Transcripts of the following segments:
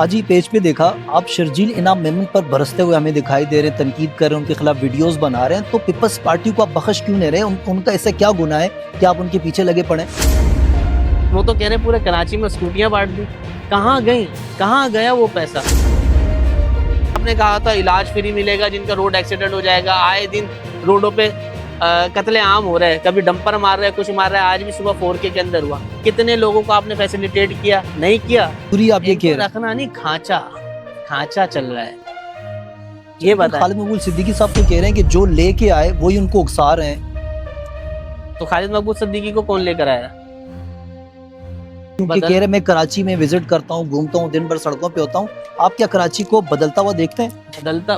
आज ही पेज पे देखा आप शर्जील इनाम मेमन पर बरसते हुए हमें दिखाई दे रहे हैं, तनकीद कर रहे हैं, उनके खिलाफ वीडियोस बना रहे हैं। तो पीपल्स पार्टी को आप बख्श क्यों नहीं रहे? उनका ऐसा क्या गुनाह है कि आप उनके पीछे लगे पड़े? वो तो कह रहे पूरे कराची में स्कूटियां बांट दी। कहाँ गई, कहाँ गया वो पैसा? आपने कहा था इलाज फ्री मिलेगा जिनका रोड एक्सीडेंट हो जाएगा। आए दिन रोडों पे कत्ले आम हो रहे हैं, कभी डंपर मार रहे हैं, कुछ मार रहा है। आज भी सुबह 4K के अंदर हुआ। कितने लोगों को आपने फैसिलिटेट किया? नहीं किया। पूरी आप ये कह रहे हैं, रखना नहीं, खांचा खांचा चल रहा है। ये बता, खालिद मकबूल सिद्दीकी साहब तो कह रहे हैं कि जो लेके आए वही उनको उकसा रहे हैं। तो खालिद मकबूल सिद्दीकी को कौन लेकर आया? क्योंकि कह रहे मैं कराची में विजिट करता हूँ, घूमता हूँ, दिन भर सड़कों पे होता हूँ। आप क्या कराची को बदलता हुआ देखते हैं?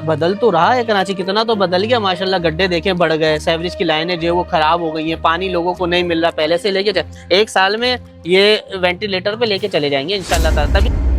बदल तो रहा है कराची, कितना तो बदल गया माशाल्लाह। गड्ढे देखें बढ़ गए, सेवरेज की लाइनें जो है वो खराब हो गई हैं, पानी लोगों को नहीं मिल रहा। पहले से लेके एक साल में ये वेंटिलेटर पे लेके चले जाएंगे इंशाल्लाह ताला। तभी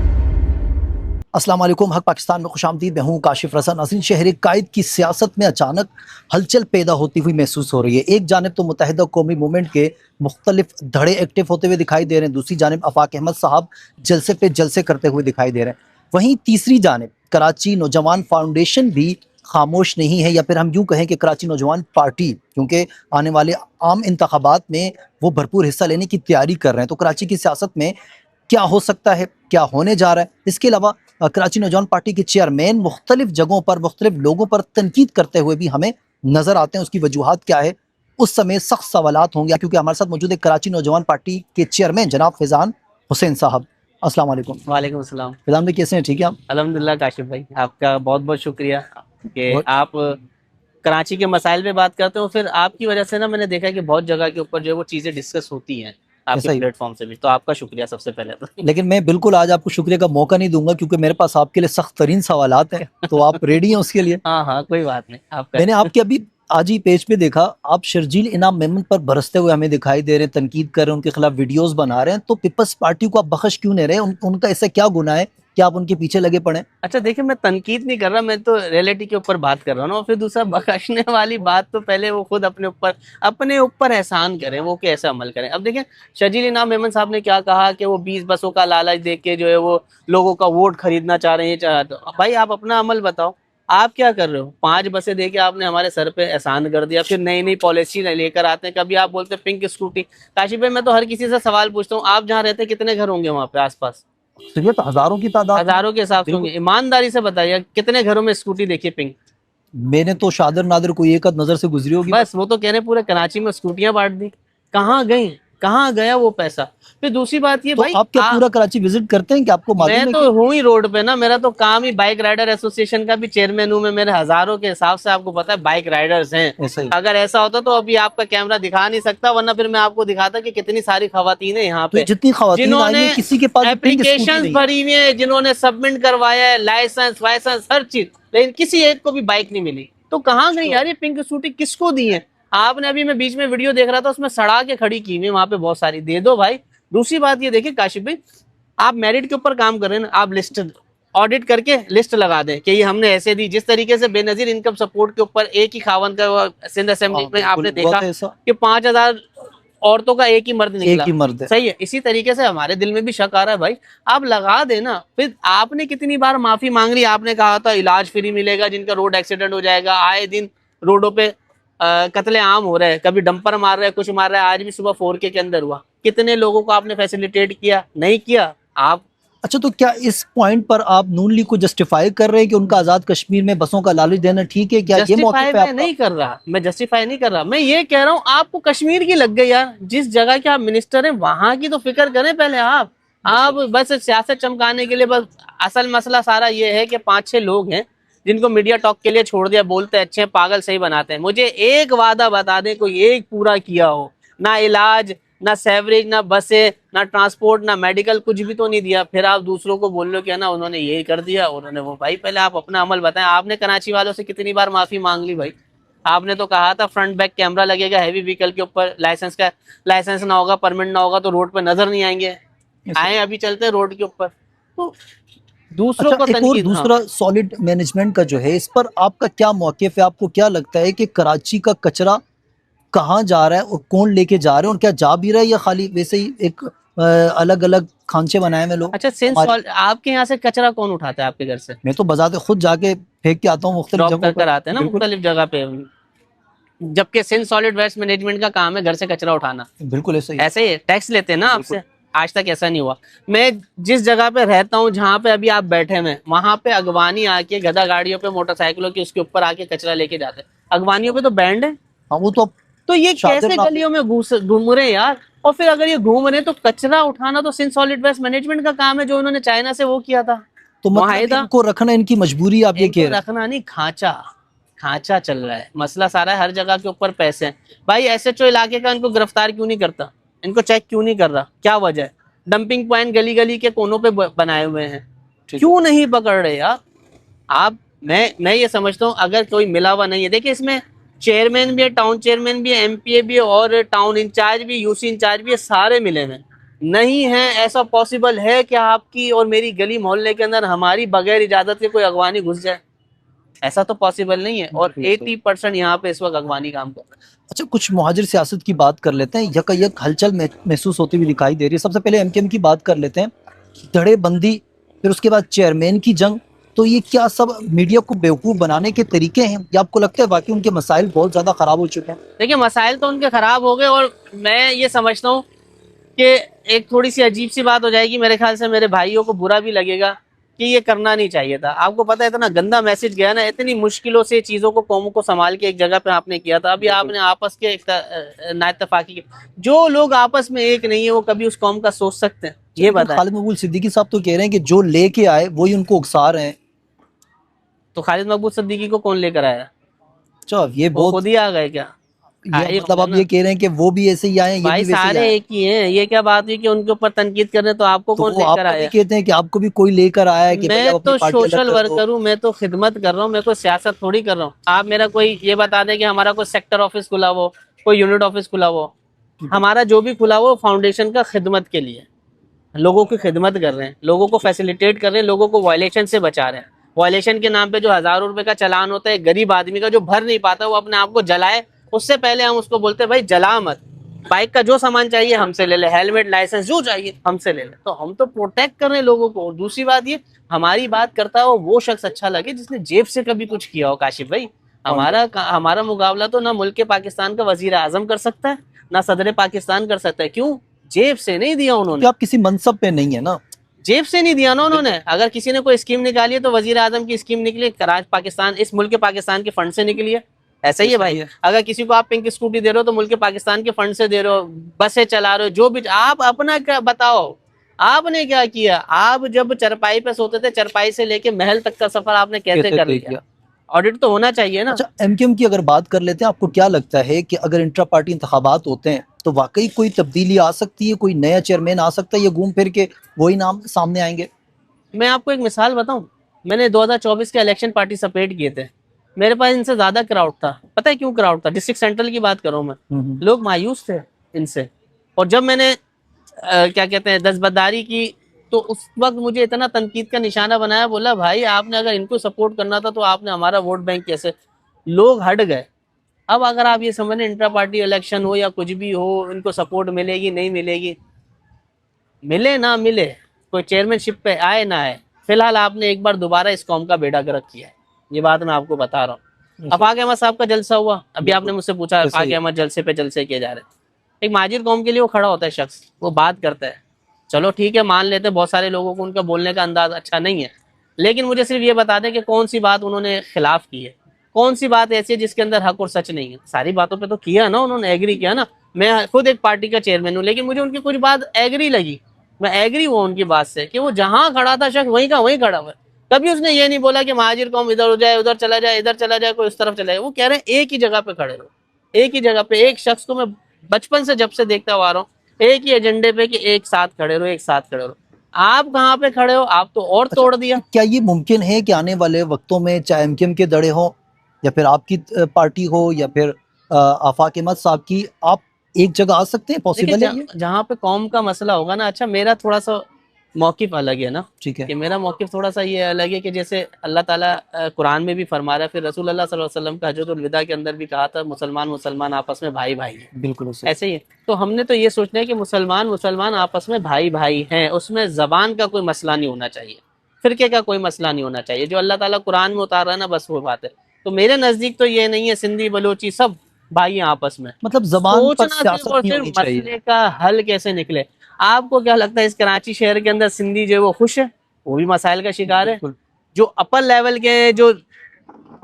अस्सलाम वालेकुम, हक पाकिस्तान में खुशामदीद। मैं हूँ काशिफ रज़ा। नाज़रीन, शहर कायद की सियासत में अचानक हलचल पैदा होती हुई महसूस हो रही है। एक जानिब तो मुत्तहिदा कौमी मूवमेंट के मुख्तलिफ धड़े एक्टिव होते हुए दिखाई दे रहे हैं, दूसरी जानिब आफाक अहमद साहब जलसे पे जलसे करते हुए दिखाई दे रहे हैं। वहीं तीसरी जानिब कराची नौजवान फाउंडेशन भी खामोश नहीं है, या फिर हम यूँ कहें कि कराची नौजवान पार्टी, क्योंकि आने वाले आम इंतखाबात में वो भरपूर हिस्सा लेने की तैयारी कर रहे हैं। तो कराची की सियासत में क्या हो सकता है, क्या होने जा रहा है? इसके अलावा कराची नौजवान पार्टी के चेयरमैन मुख्तलिफ जगहों पर मुख्तलिफ लोगों पर तनकीद करते हुए भी हमें नजर आते हैं। उसकी वजूहात क्या है, उस समय सख्त सवालात होंगे, क्योंकि हमारे साथ मौजूद है कराची नौजवान पार्टी के चेयरमैन जनाब फैजान हुसैन साहब। अस्सलाम वालेकुम। वालेकुम अस्सलाम। फैजान भाई, कैसे हैं? ठीक है आप? अल्हम्दुलिल्लाह काशिफ भाई, आपका बहुत बहुत शुक्रिया कि आप कराची के मसाइल पे बात करते हो। फिर आपकी वजह से ना मैंने देखा है कि बहुत जगह के ऊपर जो है वो चीज़ें डिस्कस होती हैं आपके प्लेटफॉर्म से भी, तो आपका शुक्रिया सबसे पहले तो। लेकिन मैं बिल्कुल आज आपको शुक्रिया का मौका नहीं दूंगा, क्योंकि मेरे पास आपके लिए सख्त तरीन सवालात हैं। तो आप रेडी हैं उसके लिए? हाँ हाँ, कोई बात नहीं। मैंने आपके अभी आज ही पेज पे देखा आप शर्जील इनाम मेमन पर बरसते हुए हमें दिखाई दे रहे हैं, तनकीद कर रहे हैं, उनके खिलाफ वीडियोस बना रहे हैं। तो पीपल्स पार्टी को आप बख्श क्यों नहीं रहे? उनका ऐसा क्या गुनाह है कि आप उनके पीछे लगे पड़े? अच्छा देखिए, मैं तनकीद नहीं कर रहा, मैं तो रियलिटी के ऊपर बात कर रहा हूँ ना। और फिर दूसरा, बख्शने वाली बात तो पहले वो खुद अपने ऊपर एहसान करें, वो कैसे अमल करें। अब देखें, शर्जील इनाम मेमन साहब ने क्या कहा कि वो 20 बसों का लालच दे के जो है वो लोगों का वोट खरीदना चाह रहे हैं। तो भाई आप अपना अमल बताओ, आप क्या कर रहे हो? 5 बसें दे के आपने हमारे सर पे एहसान कर दिया। फिर नई नई पॉलिसी लेकर आते हैं। कभी आप बोलते हैं पिंक स्कूटी। काशिफ भाई, मैं तो हर किसी से सवाल पूछता हूँ, आप जहाँ रहते हैं कितने घर होंगे वहाँ पे आसपास? तो हजारों की तादाद, हजारों के हिसाब से होंगे। ईमानदारी से बताइए, कितने घरों में स्कूटी देखी पिंक? मैंने तो शादर नादर कोई एक नजर से गुजरी होगी। बस वो तो कह रहे पूरे कराची में स्कूटियां बांट दी। कहाँ गई, कहाँ गया वो पैसा? फिर दूसरी बात ये, तो भाई आप क्या पूरा कराची विजिट करते हैं कि आपको मालूम मैं है तो हूँ ही रोड पे ना। मेरा तो काम ही, बाइक राइडर एसोसिएशन का भी चेयरमैन हूँ मैं। मेरे हजारों के हिसाब से आपको पता है बाइक राइडर्स हैं। अगर ऐसा होता तो अभी आपका कैमरा दिखा नहीं सकता, वरना फिर मैं आपको दिखाता कि कितनी सारी खवातीन है यहाँ पे, जितनी खवातीन जिन्होंने किसी के पास एप्लीकेशन भरी हुई है, जिन्होंने सबमिट करवाया है, लाइसेंस वाइसेंस हर चीज, लेकिन किसी एक को भी बाइक नहीं मिली। तो कहाँ गई यार ये पिंक स्कूटी? किसको दी है आपने? अभी मैं बीच में वीडियो देख रहा था, उसमें सड़ा के खड़ी की हुई वहां पे बहुत सारी। दे दो भाई। दूसरी बात ये देखिए काशिफ भाई, आप मेरिट के ऊपर काम कर रहे हैं ना, आप लिस्ट ऑडिट करके लिस्ट लगा दें कि ये हमने ऐसे दी। जिस तरीके से बेनजीर इनकम सपोर्ट के ऊपर एक ही खावन का सिंध असेंबली में आपने देखा कि 5000 औरतों का एक ही मर्द निकला, एक ही मर्द। सही है। इसी तरीके से हमारे दिल में भी शक आ रहा है भाई, आप लगा देना। फिर आपने कितनी बार माफी मांग ली? आपने कहा था इलाज फ्री मिलेगा जिनका रोड एक्सीडेंट हो जाएगा। आए दिन रोडों पे कत्ले आम हो रहे हैं, कभी डंपर मार रहे हैं, कुछ मार रहे हैं। आज भी सुबह 4K के अंदर हुआ। कितने लोगों को आपने फैसिलिटेट किया? नहीं किया आप। अच्छा, तो क्या इस पॉइंट पर आप नून लीग को जस्टिफाई कर रहे हैं कि उनका आजाद कश्मीर में बसों का लालच देना ठीक है? क्या ये मौके पे मैं नहीं कर रहा, मैं जस्टिफाई नहीं कर रहा। मैं ये कह रहा हूँ आपको कश्मीर की लग गई यार। जिस जगह के आप मिनिस्टर हैं वहां की तो फिक्र करें पहले आप बस सियासत चमकाने के लिए बस। असल मसला सारा ये है कि 5-6 लोग हैं जिनको मीडिया टॉक के लिए छोड़ दिया। बोलते अच्छे हैं, पागल सही बनाते हैं। मुझे एक वादा बता दें, कोई एक पूरा किया हो। ना इलाज, ना सेवरेज, ना बसें, ना ट्रांसपोर्ट, ना मेडिकल, कुछ भी तो नहीं दिया। फिर आप दूसरों को बोल लो कि ना उन्होंने ये कर दिया, उन्होंने वो। भाई पहले आप अपना अमल बताएं। आपने कराची वालों से कितनी बार माफी मांग ली भाई? आपने तो कहा था फ्रंट बैक कैमरा लगेगा हैवी व्हीकल के ऊपर। लाइसेंस ना होगा, परमिट ना होगा तो रोड पे नजर नहीं आएंगे। आए अभी चलते रोड के ऊपर तो दूसरों को एक और दूसरा सॉलिड मैनेजमेंट का जो है, इस पर आपका क्या मौक़िफ़ है? आपको क्या लगता है कि कराची का कचरा कहाँ जा रहा है और कौन लेके जा रहे हैं, और क्या जा भी रहा है या खाली वैसे ही एक अलग अलग खांचे बनाए हुए लोग। अच्छा सिंस आपके यहाँ से कचरा कौन उठाता है आपके घर से? मैं तो बजाते खुद जाके फेंक के आता हूँ मुख्तलिफ ड्रॉप जगहों कर कर आते हैं ना बिल्कुल मुख्तलिफ जगह पे, जबकि सिंस सॉलिड वेस्ट मैनेजमेंट का काम है घर से कचरा उठाना। बिल्कुल ऐसे ही है। ऐसे ही टैक्स लेते हैं ना आपसे, आज तक ऐसा नहीं हुआ। मैं जिस जगह पे रहता हूँ, जहाँ पे अभी आप बैठे हैं, वहां पे अगवानी आके गधा गाड़ियों पे मोटरसाइकिलों की उसके ऊपर आके कचरा लेके जाते हैं। अगवानियों पे तो बैंड है। हाँ वो तो तो ये शातिर कैसे ना गलियों में घूम रहे हैं यार? और फिर अगर ये घूम रहे हैं तो कचरा उठाना तो सिंस सॉलिड वेस्ट मैनेजमेंट का काम है, जो उन्होंने चाइना से वो किया था तो मतलब मुआहिदा। इनको रखना इनकी मजबूरी, आप ये इनको कह रहे हैं। रखना नहीं, खांचा खांचा चल रहा है, मसला सारा है, हर जगह के ऊपर पैसे हैं। भाई एसएचओ इलाके का इनको गिरफ्तार क्यों नहीं करता? इनको चेक क्यों नहीं कर रहा? क्या वजह है? डंपिंग पॉइंट गली गली के कोनों पे बनाए हुए हैं, क्यों नहीं पकड़ रहे यार आप? मैं ये समझता हूँ अगर कोई मिला हुआ नहीं है, देखिए इसमें चेयरमैन भी है, टाउन चेयरमैन भी है, एमपीए भी है, और टाउन इंचार्ज भी, यूसी इंचार्ज भी है, सारे मिले हुए नहीं है। ऐसा पॉसिबल है कि आपकी और मेरी गली मोहल्ले के अंदर हमारी बगैर इजाजत के कोई अगवानी घुस जाए? ऐसा तो पॉसिबल नहीं है। और 80% यहाँ पे इस वक्त अगवानी काम कर रहा है। अच्छा कुछ मुहाजिर सियासत की बात कर लेते हैं, यकायक हलचल महसूस होती हुई दिखाई दे रही है। सबसे पहले एमकेएम की बात कर लेते हैं, धड़ेबंदी, फिर उसके बाद चेयरमैन की जंग। तो ये क्या सब मीडिया को बेवकूफ़ बनाने के तरीके हैं, या आपको लगता है वाकई उनके मसाइल बहुत ज़्यादा ख़राब हो चुके हैं? देखिए मसाइल तो उनके खराब हो गए, और मैं ये समझता हूँ कि एक थोड़ी सी अजीब सी बात हो जाएगी, मेरे ख्याल से मेरे भाइयों को बुरा भी लगेगा कि ये करना नहीं चाहिए था। आपको पता है इतना गंदा मैसेज गया ना, इतनी मुश्किलों से चीजों को, कौमों को संभाल के एक जगह पे आपने किया था। अभी आपने आपस के नाइतफाकी के, जो लोग आपस में एक नहीं है वो कभी उस कौम का सोच सकते हैं? ये बताएं। खालिद मकबूल सिद्दीकी साहब तो कह रहे हैं कि जो लेके आए वही उनको उकसा रहे हैं। तो खालिद मकबूल सिद्दीकी को कौन लेकर आया? अच्छा ये वो बहुत, खुद ही आ गए क्या? ये मतलब आप ये कह रहे हैं कि वो भी ऐसे ही आए, ये भाई भी वैसे ही सारे आए? एक ही हैं। ये क्या बात हुई कि उनके ऊपर तनकीद कर रहे हैं, तो आपको तो कौन वो लेकर आपको भी आया? कहते हैं कि आपको भी कोई लेकर आया है कि भाई आप मैं अपनी तो पार्टी अलग सोशल कर दो। वर्कर हूँ, मैं तो खिदमत कर रहा हूँ, मैं कोई सियासत थोड़ी कर रहा हूँ। आप मेरा कोई ये बता दें कि हमारा कोई सेक्टर ऑफिस खुला हो, कोई यूनिट ऑफिस खुला हो, हमारा जो भी खुला हो फाउंडेशन का खिदमत के लिए, लोगों की खिदमत कर रहे हैं, लोगों को फैसिलिटेट कर रहे हैं, लोगों को वायलेशन से बचा रहे हैं। वायलेशन के नाम पे जो हजारों रुपए का चालान होता है, गरीब आदमी का जो भर नहीं पाता, वो अपने आप को जलाए, उससे पहले हम उसको बोलते हैं भाई जला मत, बाइक का जो सामान चाहिए हमसे ले ले, हेलमेट लाइसेंस जो चाहिए हमसे ले ले। तो हम तो प्रोटेक्ट कर रहे हैं लोगों को। और दूसरी बात ये, हमारी बात करता हो वो शख्स अच्छा लगे जिसने जेब से कभी कुछ किया हो। काशिफ भाई, हमारा मुकाबला तो ना मुल्क पाकिस्तान का वजीर आजम कर सकता है, ना सदर पाकिस्तान कर सकता है। क्यों? जेब से नहीं दिया उन्होंने। आप किसी मनसब पे नहीं है ना, जेब से नहीं दिया ना उन्होंने। अगर किसी ने कोई स्कीम निकाली है तो वजीर आजम की स्कीम निकली, पाकिस्तान, इस मुल्क के पाकिस्तान के फंड से निकली है। ऐसा ही है भाई। अगर किसी को आप पिंक स्कूटी दे रहे हो तो मुल्क के पाकिस्तान के फंड से दे रहे हो, बसें चला रहे हो, जो भी। आप अपना क्या बताओ, आपने क्या किया? आप जब चरपाई पे सोते थे, चरपाई से लेके महल तक का सफर आपने कैसे कर लिया? ऑडिट तो होना चाहिए ना। अच्छा एमकेएम की अगर बात कर लेते हैं, आपको क्या लगता है कि अगर इंट्रा पार्टी इंतखाबात होते हैं तो वाकई कोई तब्दीली आ सकती है, कोई नया चेयरमैन आ सकता है, या घूम फिर के वही नाम सामने आएंगे? मैं आपको एक मिसाल बताऊं, मैंने 2024 के इलेक्शन पार्टिसिपेट किए थे, मेरे पास इनसे ज्यादा क्राउड था। पता है क्यों क्राउड था? डिस्ट्रिक्ट सेंट्रल की बात कर रहा हूं मैं। लोग मायूस थे इनसे। और जब मैंने क्या कहते हैं दस्तबरदारी की, तो उस वक्त मुझे इतना तनकीद का निशाना बनाया। बोला भाई आपने अगर इनको सपोर्ट करना था तो आपने हमारा वोट बैंक कैसे? लोग हट गए। अब अगर आप ये समझ लें इंट्रा पार्टी इलेक्शन हो या कुछ भी हो, इनको सपोर्ट मिलेगी नहीं मिलेगी, मिले ना मिले, कोई चेयरमैनशिप पे आए ना आए, फिलहाल आपने एक बार दोबारा इस कौम का बेड़ा गर्क किया है। ये बात मैं आपको बता रहा हूँ। अफाक अहमद साहब का जलसा हुआ, अभी आपने मुझसे पूछा अफाक अहमद जलसे पे जलसे किए जा रहे हैं। एक माजिर कौम के लिए वो खड़ा होता है शख्स, वो बात करता है, चलो ठीक है मान लेते हैं बहुत सारे लोगों को उनका बोलने का अंदाज अच्छा नहीं है, लेकिन मुझे सिर्फ ये बता दें कि कौन सी बात उन्होंने खिलाफ की है, कौन सी बात ऐसी है जिसके अंदर हक और सच नहीं है। सारी बातों पे तो किया ना उन्होंने, एग्री किया ना। मैं खुद एक पार्टी का चेयरमैन हूँ, लेकिन मुझे उनकी कुछ बात एग्री लगी, मैं एग्री हुआ उनकी बात से कि वो जहां खड़ा था शख्स वहीं का वहीं खड़ा हुआ। कभी उसने ये नहीं बोला कि महाजिर कौम इधर हो जाए, उधर चला जाए, इधर चला जाए, कोई उस तरफ चला जाए। वो कह रहे हैं एक ही जगह पे खड़े रहो, एक ही जगह पे। एक शख्स को मैं बचपन से जब से देखता हुआ आ रहा हूँ, एक ही एजेंडे पे कि एक साथ खड़े रहो, एक साथ खड़े रहो। आप कहाँ पे खड़े हो? आप तो और तोड़ दिया। क्या ये मुमकिन है कि आने वाले वक्तों में चाहे एमकेएम के दड़े हो या फिर आपकी पार्टी हो या फिर आफाक अहमद साहब की, आप एक जगह आ सकते हैं? पॉसिबल है ये? जहाँ पे कौम का मसला होगा ना, अच्छा मेरा थोड़ा सा मौकिफ अलग है ना, ठीक है। कि मेरा मौकिफ थोड़ा सा ये अलग है कि जैसे अल्लाह ताला कुरान में भी फरमा रहा है, फिर रसूल अल्लाह सल्लल्लाहु अलैहि वसल्लम का हजरतुल विदा के अंदर भी कहा था मुसलमान मुसलमान आपस में भाई भाई है। बिल्कुल उसे ऐसे ही है। तो हमने तो ये सोचना है कि मुसलमान मुसलमान आपस में भाई भाई हैं, उसमें जबान का कोई मसला नहीं होना चाहिए, फिरके का कोई मसला नहीं होना चाहिए, जो अल्लाह ताला कुरान में उतार रहा है ना, बस वो बात है। तो मेरे नजदीक तो ये नहीं है सिंधी बलोची सब भाई हैं आपस में। मतलब जबान पर सोचना सिर्फ सियासत और नहीं सिर्फ होनी चाहिए। मसले का हल कैसे निकले। आपको क्या लगता है इस कराची शहर के अंदर सिंधी जो है वो खुश है? वो भी मसाइल का शिकार है। बिल्कुल। जो अपर लेवल के हैं, जो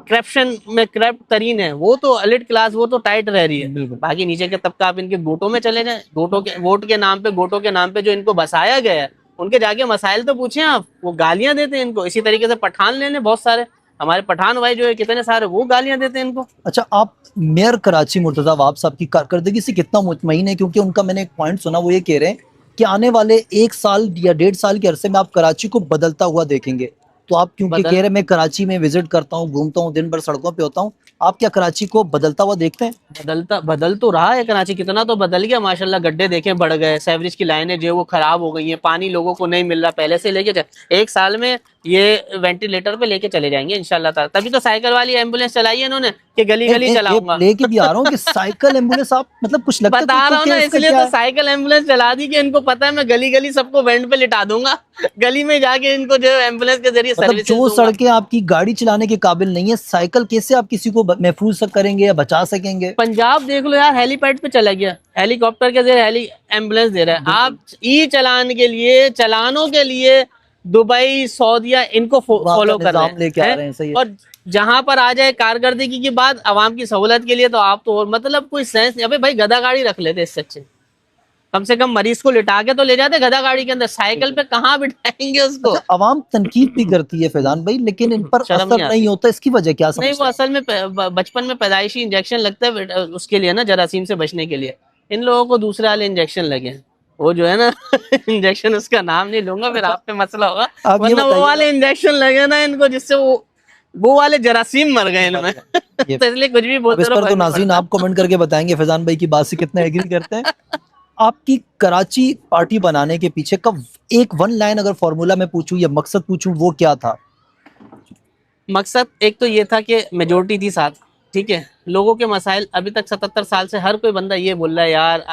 करप्शन में करप्ट तरीन है, वो तो एलिट क्लास, वो तो टाइट रह रही है। बिल्कुल। बाकी नीचे के तबका आप इनके गोटों में चले जाएं, गोटों के वोट के नाम पे, गोटों के नाम पे जो इनको बसाया गया है, उनके जाके मसाइल तो पूछें आप। वो गालियां देते हैं इनको। इसी तरीके से पठान ले लें, बहुत सारे हमारे पठान भाई जो है कितने सारे, वो गालियां देते हैं इनको। अच्छा, आप मेयर कराची मुर्तजा वाब साहब की कारकर्दगी से कितना मुतमईन है? क्योंकि उनका मैंने एक पॉइंट सुना, वो ये कह रहे हैं कि आने वाले 1 साल या 1.5 साल के अरसे में आप कराची को बदलता हुआ देखेंगे। तो आप क्योंकि कह बदल रहे हैं मैं कराची में विजिट करता हूँ, घूमता हूँ, दिन भर सड़कों पे होता हूँ, आप क्या कराची को बदलता हुआ देखते हैं? बदल तो रहा है कराची, कितना तो बदल गया माशाल्लाह। गड्ढे देखें बढ़ गए, सेवरेज की लाइनें जो है वो खराब हो गई हैं, पानी लोगों को नहीं मिल रहा पहले से लेके। 1 साल में ये वेंटिलेटर पे लेके चले जाएंगे इंशाल्लाह ताला। तभी तो साइकिल वाली एम्बुलेंस चलाई है इन्होंने कि गली गली चलाऊंगा। लेके भी आ रहा हूँ कि साइकिल एम्बुलेंस, आप मतलब कुछ लगता है बता तुमको रहा हूँ क्या ना, इसका इसलिए क्या तो है? साइकिल एम्बुलेंस चला दी कि इनको पता है मैं गली गली सबको वेंट पे लिटा दूंगा। गली में जाके इनको जो है एम्बुलेंस के जरिए मतलब सर्विसेज जो दूंगा। सड़कें आपकी गाड़ी चलाने के काबिल नहीं है, साइकिल कैसे आप किसी को महफूज करेंगे या बचा सकेंगे? पंजाब देख लो यार, हेलीपैड पे चला गया, हेलीकॉप्टर के जरिए हेली एम्बुलेंस दे रहा है। बिल्कुल। आप ई चलान के लिए, चलानों के लिए दुबई सऊदीया इनको वहां का फॉलो कर रहे निजाम लेके आ हैं। रहे हैं, सही है। और जहां पर आ जाए कारकर्दगी की बात आवाम की सहूलत के लिए, तो आप तो और मतलब कोई सेंस नहीं। अबे भाई गधा गाड़ी रख लेते इससे अच्छे, कम से कम मरीज को लिटा के तो ले जाते गधा गाड़ी के अंदर, साइकिल पे कहाँ बिठाएंगे उसको। अच्छा, आवाम तनकीद भी करती है फैजान भाई, लेकिन इन पर शर्म नहीं असर नहीं आती। होता, इसकी वजह क्या नहीं, वो समझते हैं? असल में बचपन में पैदाइशी इंजेक्शन लगता है उसके लिए ना, जरासीम से बचने के लिए। इन लोगों को दूसरे वाले इंजेक्शन लगे हैं, वो जो है ना इंजेक्शन, उसका नाम नहीं लूंगा फिर अच्छा, आप पे मसला होगा। आप ये वरना वो बताइएगा। वाले इंजेक्शन लगे ना इनको, जिससे वो वाले जरासीम मर गए मर इनमें। गए ये। तो इसलिए कुछ भी अब बोलते इस रहो पर तो फर्क नहीं नाज़रीन आप पड़ता। कमेंट करके बताएंगे फैजान भाई की बात से कितना एग्री करते हैं। आपकी कराची पार्टी बनाने के पीछे का एक वन लाइन अगर फॉर्मूला मैं पूछूं या मकसद पूछूं, वो क्या था? मकसद एक तो ये था कि मेजोरिटी थी साथ, ठीक है। लोगों के मसाइल अभी तक 77 साल से हर कोई बंदा ये बोल रहा है यार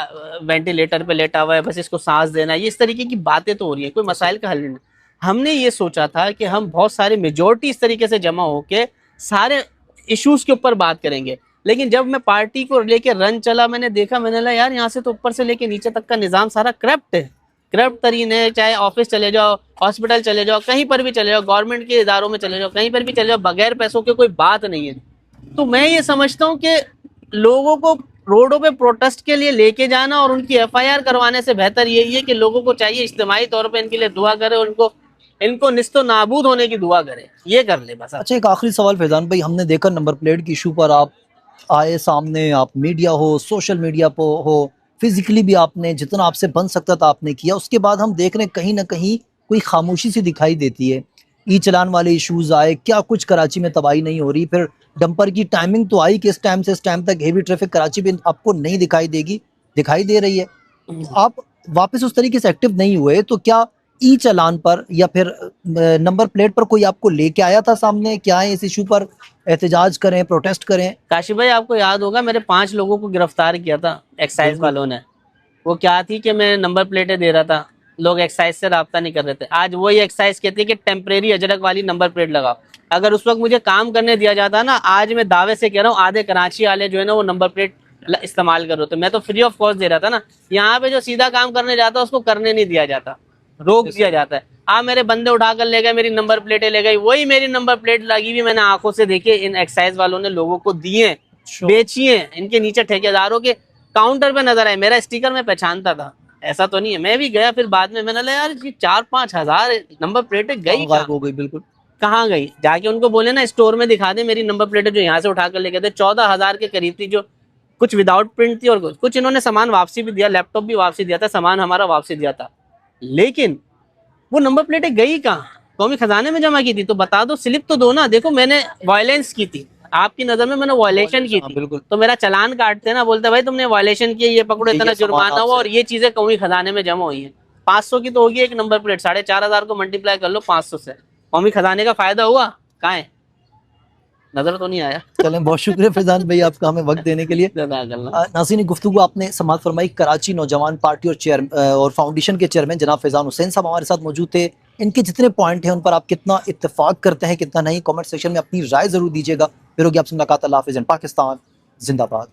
वेंटिलेटर पे लेटा हुआ है, बस इसको सांस देना है, ये इस तरीके की बातें तो हो रही है, कोई मसाइल का हल नहीं। हमने ये सोचा था कि हम बहुत सारे मेजोरिटी इस तरीके से जमा होके सारे इश्यूज के ऊपर बात करेंगे। लेकिन जब मैं पार्टी को लेके रन चला, मैंने देखा, मैंने कहा यार यहाँ से तो ऊपर से लेके नीचे तक का निजाम सारा करप्ट है, करप्ट तरीन है। चाहे ऑफिस चले जाओ, हॉस्पिटल चले जाओ, कहीं पर भी चले जाओ, गवर्नमेंट के इदारों में चले जाओ, कहीं पर भी चले जाओ, बगैर पैसों के कोई बात नहीं है। तो मैं ये समझता हूँ कि लोगों को रोडों पे प्रोटेस्ट के लिए लेके जाना और उनकी एफआईआर करवाने से बेहतर यही है कि लोगों को चाहिए इज्तिमाई तौर पे इनके लिए दुआ करे, उनको इनको निस्तो नाबूद होने की दुआ करे, ये कर ले बस। अच्छा, एक आखिरी सवाल फैजान भाई, हमने देखा नंबर प्लेट की इशू पर आप आए सामने, आप मीडिया हो, सोशल मीडिया पर हो, फिजिकली भी आपने जितना आपसे बन सकता था आपने किया। उसके बाद हम देख रहे हैं कहीं ना कहीं कोई खामोशी सी दिखाई देती है। ई चलान वाले इश्यूज आए, क्या कुछ कराची में तबाही नहीं हो रही, फिर डंपर की टाइमिंग तो आई कि इस टाइम से इस टाइम तक हेवी ट्रैफिक कराची में आपको नहीं दिखाई देगी, दिखाई दे रही है। आप वापस उस तरीके से एक्टिव नहीं हुए, तो क्या ई चालान पर या फिर नंबर प्लेट पर कोई आपको लेके आया था सामने, क्या है इस इशू पर एहतजाज करें, प्रोटेस्ट करें? काशिफ भाई आपको याद होगा मेरे 5 लोगों को गिरफ्तार किया था एक्साइज बिल्कुल। वालों ने। वो क्या थी कि मैं नंबर प्लेटें दे रहा था, लोग एक्साइज से राब्ता नहीं कर रहे थे। आज वही एक्साइज कहती है कि टेम्परेरी अजरक वाली नंबर प्लेट लगाओ। अगर उस वक्त मुझे काम करने दिया जाता ना, आज मैं दावे से कह रहा हूँ आधे कराची वाले जो है ना वो नंबर प्लेट इस्तेमाल कर रहे थे। मैं तो फ्री ऑफ कॉस्ट दे रहा था ना। यहाँ पे जो सीधा काम करने जाता उसको करने नहीं दिया जाता, रोक दिया जाता है। आप मेरे बंदे उठाकर ले गए, मेरी नंबर प्लेटें ले गई, वही मेरी नंबर प्लेट लगी हुई मैंने आंखों से देखे इन एक्साइज वालों ने लोगों को दिए, बेची है। इनके नीचे ठेकेदारों के काउंटर पे नजर आए, मेरा स्टिकर मैं पहचानता था, ऐसा तो नहीं है। मैं भी गया, फिर बाद में मैंने कहा यार 4-5 हजार नंबर प्लेटें गई गायब हो गई। बिल्कुल। कहाँ गई? जाके उनको बोले ना स्टोर में दिखा दे मेरी नंबर प्लेटें जो यहाँ से उठा कर ले गए थे। 14,000 के करीब थी, जो कुछ विदाउट प्रिंट थी और कुछ इन्होंने सामान वापसी भी दिया, लैपटॉप भी वापसी दिया था, सामान हमारा वापसी दिया था। लेकिन वो नंबर प्लेटें गई कहाँ? कौमी खजाने में जमा की थी? तो बता दो, स्लिप तो दो ना। देखो मैंने वायलेंस की थी, आपकी नजर में मैंने वायलेशन की थी, बिल्कुल। तो मेरा चालान काटते ना, बोलते भाई तुमने वायलेशन किया, ये पकड़ो, इतना जुर्माना हुआ और ये चीजें कौमी खजाने में जमा हुई है। 500 की तो होगी एक नंबर प्लेट, 4,500 को मल्टीप्लाई कर लो 500 से, कौमी खजाने का फायदा हुआ कहाँ है? नजर तो नहीं आया। चलें, बहुत शुक्रिया फैजान भाई आपका हमें वक्त देने के लिए। जज़ाकल्लाह। नाज़रीन, गुफ्तगू आपने समाअत फरमाई। कराची नौजवान पार्टी और फाउंडेशन के चेयरमैन जनाब फैजान हुसैन साहब हमारे साथ मौजूद थे। इनके जितने पॉइंट हैं उन पर आप कितना इत्तेफाक करते हैं कितना नहीं, कमेंट सेक्शन में अपनी राय ज़रूर दीजिएगा। फिर होगी आपसे मुलाकात। अल्लाह हाफ़िज़। पाकिस्तान जिंदाबाद।